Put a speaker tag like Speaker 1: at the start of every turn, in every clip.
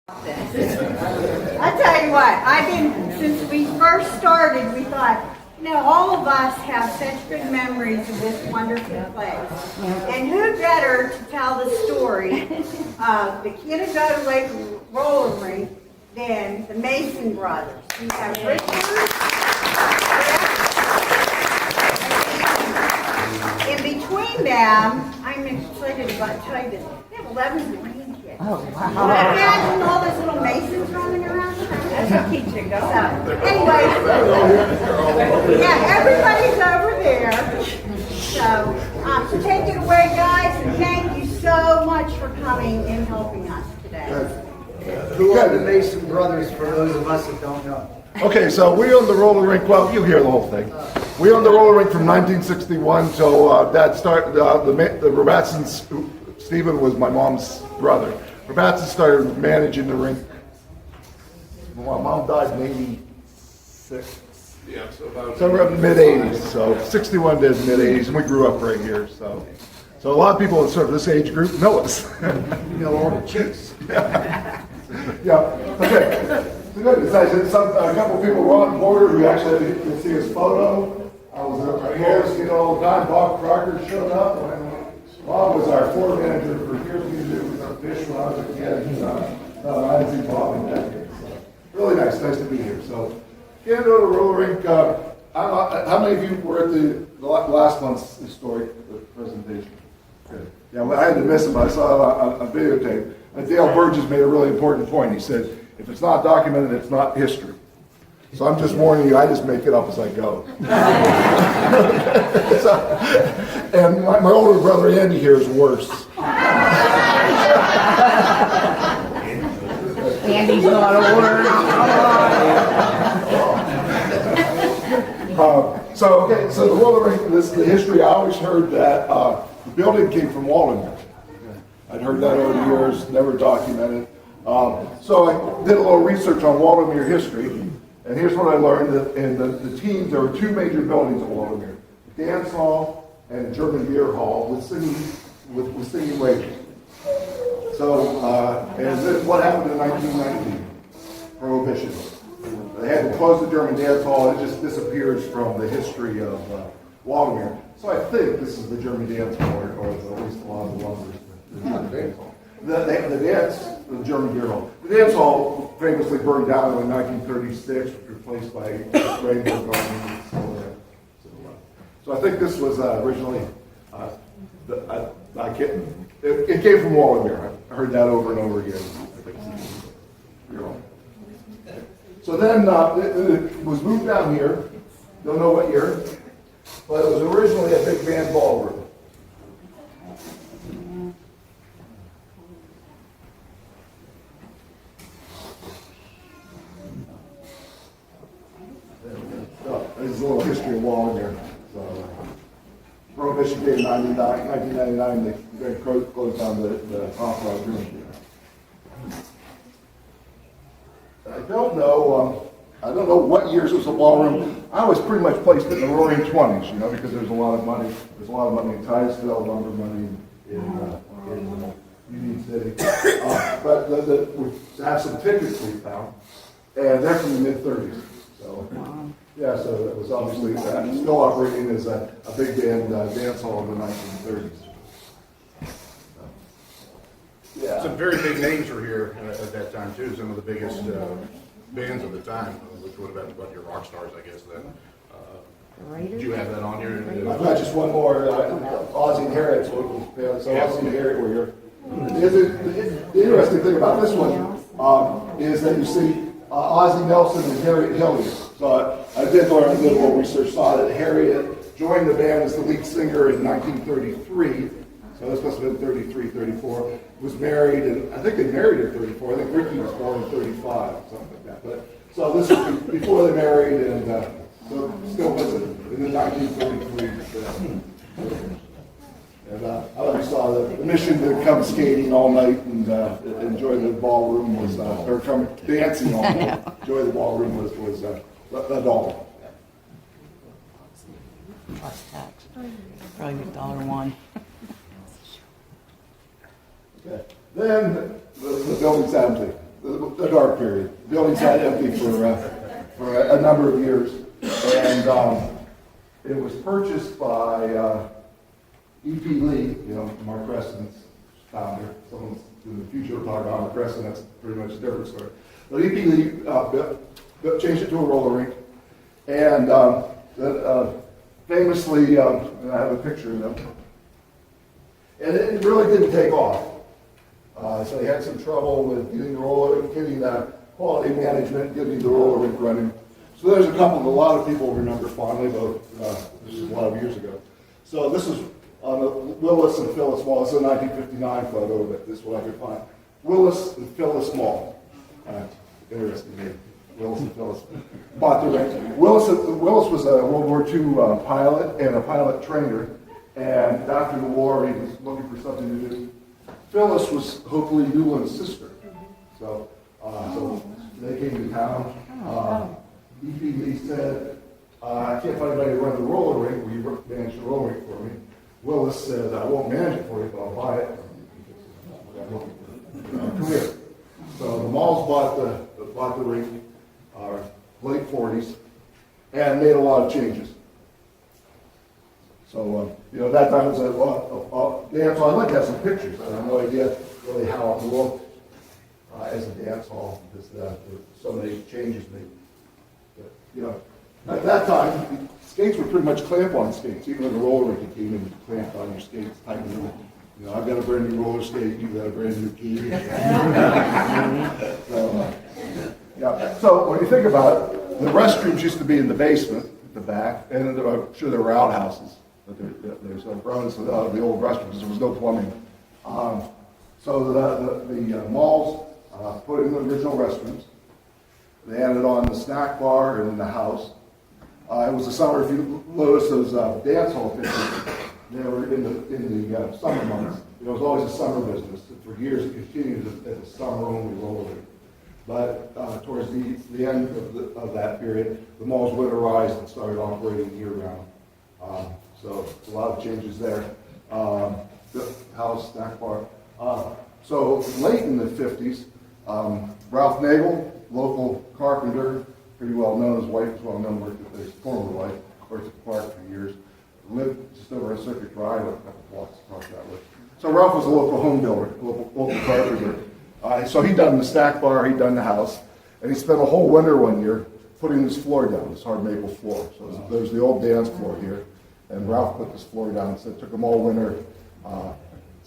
Speaker 1: I tell you what, since we first started, we thought, all of us have such good memories of this wonderful place. And who better to tell the story of the Canadohta Lake roller rink than the Mason brothers. We have Richard. In between them, I'm excited about telling you this. They have 11 grandkids.
Speaker 2: Oh, wow.
Speaker 1: Imagine all those little Masons running around. That's a teacher go. Anyway, yeah, everybody's over there. So take it away, guys, and thank you so much for coming and helping us today.
Speaker 3: Who are the Mason brothers for those of us that don't know?
Speaker 4: Okay, so we owned the roller rink, well, you'll hear the whole thing. We owned the roller rink from 1961 till Dad started, the Rabatsons, Stephen was my mom's brother. Rabatson started managing the rink. My mom died in 86.
Speaker 5: Yeah,
Speaker 4: So we're in the mid-80s, so 61 to mid-80s, and we grew up right here, so a lot of people in sort of this age group know us.
Speaker 3: You know all the chicks.
Speaker 4: Yeah, okay. So good. Besides, a couple of people were on board who actually you can see his photo. I was right here, seen it all the time. Bob Crocker showed up. Bob was our floor manager for years. We did with our fish when I was a kid. I hadn't seen Bob in decades. So really nice to be here. So, Canadohta roller rink. How many of you were at the last month's historic presentation? Good. Yeah, well, I had to miss it, but I saw it on videotape. Dale Burgess made a really important point. He said, if it's not documented, it's not history. So I'm just warning you, I just make it up as I go. And my older brother Andy here is worse.
Speaker 2: Andy's not a word.
Speaker 4: So the roller rink, the history, I always heard that the building came from Walden. I'd heard that over the years, never documented. So I did a little research on Walden history, and here's what I learned. That in the teens, there were two major buildings at Walden: the dance hall and German beer hall with singing waiters. So, and this, what happened in 1919? Prohibition. They had to close the German dance hall. It just disappears from the history of Walden. So I think this is the German dance hall, or at least a lot of the ones. The German beer hall. The dance hall famously burned down in 1936, was replaced by Rainbow Garden. So I think this was originally, it came from Walden. I heard that over and over again. So then it was moved down here, don't know what year, but it was originally a big band ballroom. There's a little history of Walden. So, Prohibition came in 1999. They closed down the opera room. I don't know what years it was a ballroom. I was pretty much placed in the roaring 20s, because there's a lot of money. There's a lot of money in Titusville, lumber money in Union City. But we have some tickets we found, and they're from the mid-30s. So, yeah, so it was obviously still operating as a big band dance hall in the 1930s. Yeah.
Speaker 5: Some very big names were here at that time too. Some of the biggest bands of the time, which would have been your rock stars, I guess. Then, did you have that on your?
Speaker 4: I've got just one more. Ozzy and Harriet. So Ozzy and Harriet were here. The interesting thing about this one is that you see Ozzy Nelson and Harriet Hilliard. So I did learn a little research. Saw that Harriet joined the band as the lead singer in 1933. So this must have been 33, 34. Was married, and I think they married at 34. I think Ricky was born in 35, something like that. But so this was before they married, and so still was in the 1933. And I always saw the mission to come skating all night and enjoy the ballroom was, or come dancing all night. Enjoy the ballroom was the doll.
Speaker 2: Plus tax. Probably $1.
Speaker 4: Okay. Then the building's empty. the dark period. The building sat empty for a number of years, and it was purchased by E.P. Lee, Mark Crescent's founder. Someone in the future will talk about Mark Crescent. That's pretty much a different story. But E.P. Lee changed it to a roller rink, and famously, and I have a picture of them, and it really didn't take off. So they had some trouble with getting the quality management, getting the roller rink running. So there's a lot of people remember fondly, though this is a lot of years ago. So this is Willis and Phyllis Mall. This is a 1959 photo, but this is what I could find. Willis and Phyllis Mall. Interesting name. Willis and Phyllis bought the rink. Willis was a World War II pilot and a pilot trainer, and after the war he was looking for something to do. Phyllis was hopefully Newland's sister, so they came to town. E.P. Lee said, "I can't find anybody to run the roller rink. Will you manage the roller rink for me?" Willis said, "I won't manage it for you, but I'll buy it." Come here. So the Malls bought the rink, late 40s, and made a lot of changes. So, that time it was a dance hall. I'd like to have some pictures. I have no idea really how it looked as a dance hall, because there were so many changes made. But, at that time, skates were pretty much clamp-on skates. Even in the roller rink, you came in and clamped on your skates, tightened them. I've got a brand new roller skate, you've got a brand new key. So when you think about it, the restrooms used to be in the basement, at the back, and I'm sure there were outhouses. But there's no grounds for the old restrooms. There was no plumbing. So the malls put in the original restrooms. They added on the snack bar and the house. It was the summer. If you notice those dance hall pictures, they were in the summer months. It was always a summer business. And for years, it continued as a summer-only roller rink. But towards the end of that period, the malls winterized and started operating year-round. So a lot of changes there. The house, snack bar. So late in the 50s, Ralph Nagel, local carpenter, pretty well known, his wife was well known, worked at his former wife, worked at the park for years, lived just over a Circuit Drive, a couple blocks across that way. So Ralph was a local home builder, local carpenter. So he'd done the snack bar, he'd done the house, and he spent a whole winter one year putting this floor down, this hard maple floor. So there's the old dance floor here. And Ralph put this floor down, so it took him all winter.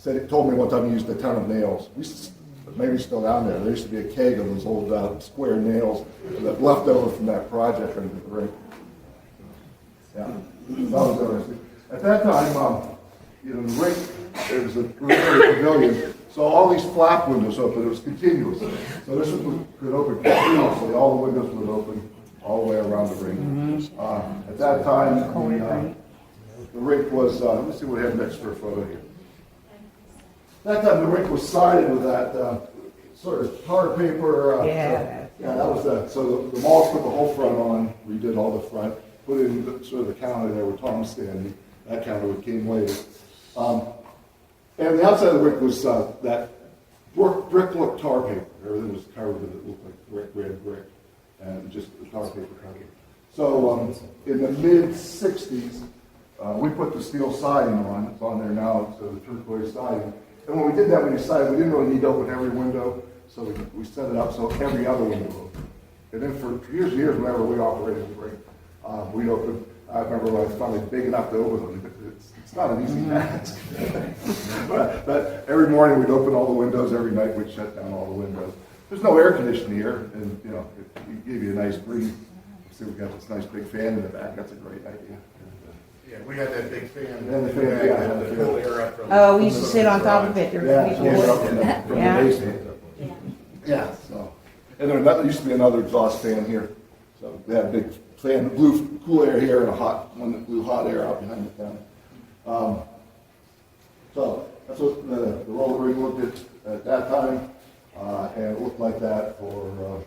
Speaker 4: He told me one time he used a ton of nails. Maybe still down there. There used to be a keg of those old square nails that left over from that project under the rink. Yeah, that was interesting. At that time, the rink, there was a pavilion, so all these flap windows open. It was continuous. So this could open continuously. All the windows would open all the way around the rink. At that time, the rink was, let me see what we have next for a photo here. That time the rink was sided with that sort of tar paper. That was that. So the malls put the whole front on, redid all the front, put in sort of the counter there where Tom was standing. That counter came later. And the outside of the rink was that brick-look tar paper. Everything was covered with it looked like red brick, and just the tar paper covered. So in the mid-'60s, we put the steel siding on. It's on there now, so the turquoise siding. And when we did that, we decided we didn't really need to open every window, so we set it up so every other window opened. And then for years and years, whenever we operated the rink, we'd open. I remember when I was finally big enough to open them. It's not an easy task. but every morning we'd open all the windows. Every night we'd shut down all the windows. There's no air conditioning here, and it gave you a nice breeze. See, we got this nice big fan in the back. That's a great idea.
Speaker 5: Yeah, we had that big fan.
Speaker 4: And the fan, yeah.
Speaker 5: The cool air up from.
Speaker 2: Oh, we used to sit on top of it. There
Speaker 4: Yeah,
Speaker 2: was
Speaker 4: so we're up from the basement. Yeah, so. And there used to be another exhaust fan here. So they had a big fan that blew cool air here and a hot one that blew hot air out behind the counter. So that's what the roller rink looked at that time. And it looked like that for,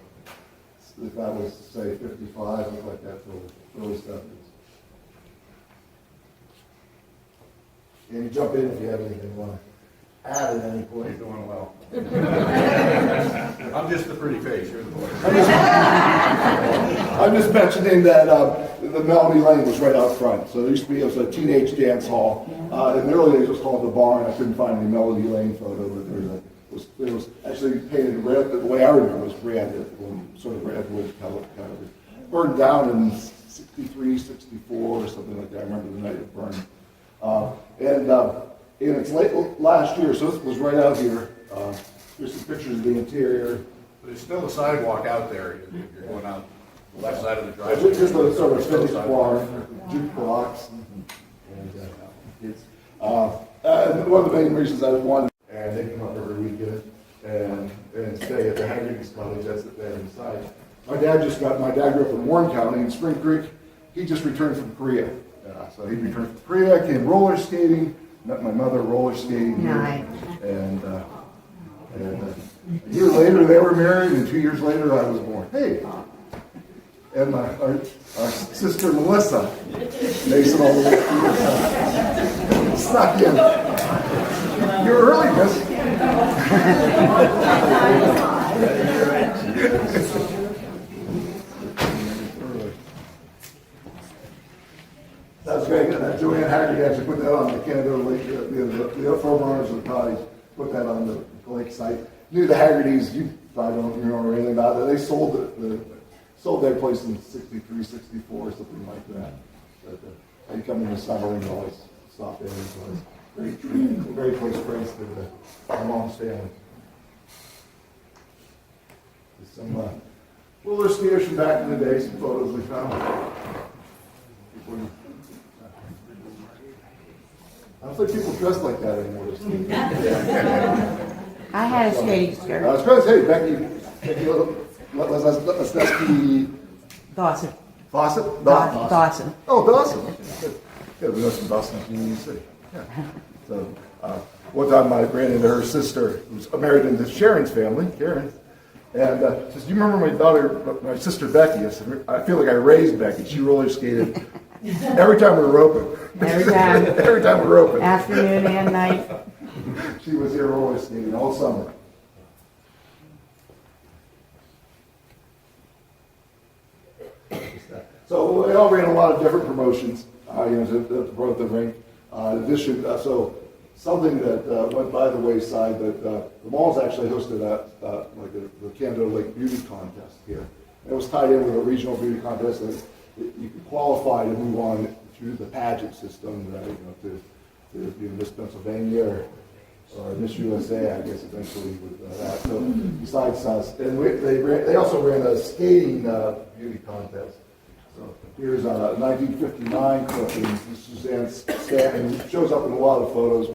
Speaker 4: if that was, say, 55, it looked like that for early 70s. And you jump in if you have anything you want to
Speaker 3: add at any
Speaker 5: You're
Speaker 3: point.
Speaker 5: doing well. I'm just the pretty face, you're the boy.
Speaker 4: I'm just mentioning that the Melody Lane was right out front. So there used to be, it was a teenage dance hall. In the early days it was called the Barn. I couldn't find any Melody Lane photo, but it was actually painted red. The way I remember it was red, sort of redwood color. Kind of burned down in 63, 64 or something like that. I remember the night it burned. And it's late last year, so this was right out here. Here's some pictures of the interior.
Speaker 5: There's still a sidewalk out there, if you're going out the left side of the
Speaker 4: It's
Speaker 5: driveway.
Speaker 4: just a sort of finished barn, jukebox. And one of the main reasons I wanted, and they come up every weekend and stay at the Haggerty's Cottage that's there inside. My dad grew up in Warren County in Spring Creek. He just returned from Korea. So he returned from Korea, came roller skating, met my mother roller skating here.
Speaker 2: Nice.
Speaker 4: And a year later they were married, and 2 years later I was born. Hey. And our sister Melissa, Mason all the way through. Snuck in. You're early, miss. That's great. Joanne Haggerty actually put that on the Canadohta, the former owners of the cottage, put that on the lake site. Knew the Haggertys, you probably don't remember anything about it. They sold their place in 63, 64, or something like that. But they come in the summer and always stop there. So it's very close friends to my mom's family. There's some roller skaters from back in the day, some photos we found. I don't think people dress like that anymore.
Speaker 2: I had a skating skirt.
Speaker 4: I was going to say, Becky, Lesneski
Speaker 2: Dawson.
Speaker 4: Fawcett?
Speaker 2: Dawson.
Speaker 4: Oh, Dawson. Yeah, we know some Dawson in the city. Yeah. So, one time I ran into her sister, who's married into Sharon's family, Karen, and says, "Do you remember my sister Becky?" I said, "I feel like I raised Becky. She roller skated every time we were open."
Speaker 2: Every time.
Speaker 4: Every time we were open.
Speaker 2: Afternoon and night.
Speaker 4: She was here roller skating all summer. So they all ran a lot of different promotions, to promote the rink. In addition, so something that went by the wayside, that the mall's actually hosted the Canadohta Lake Beauty Contest here. It was tied in with a regional beauty contest, and you could qualify to move on through the pageant system, to Miss Pennsylvania or Miss USA, I guess, eventually with that. So besides us, and they also ran a skating beauty contest. So here's a 1959 clip, and Suzanne Stanton shows up in a lot of photos.